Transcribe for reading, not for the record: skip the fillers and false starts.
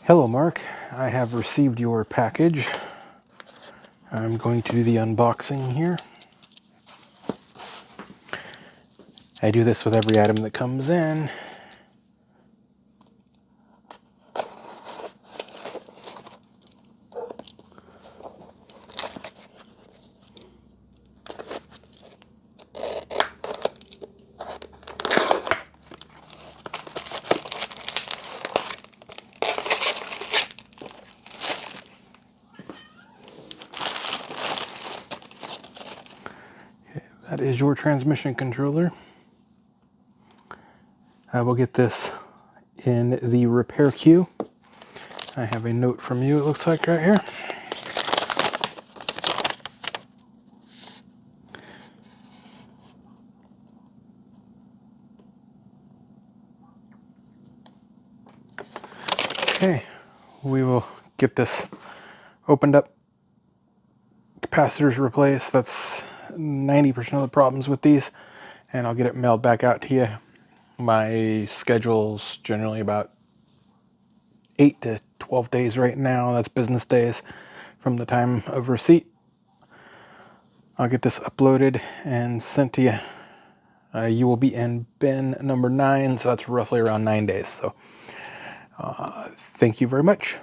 Hello, Mark. I have received your package. I'm going to do the unboxing here. I do this with every item that comes in. That is your transmission controller. I will get this in the repair queue. I have a note from you, it looks like, right here. Okay, we will get this opened up, capacitors replaced. That's 90% of the problems with these, and I'll get it mailed back out to you. My schedule's generally about 8 to 12 days right now. That's business days from the time of receipt. I'll get this uploaded and sent to you. You will be in bin number 9, so that's roughly around 9 days. So thank you very much.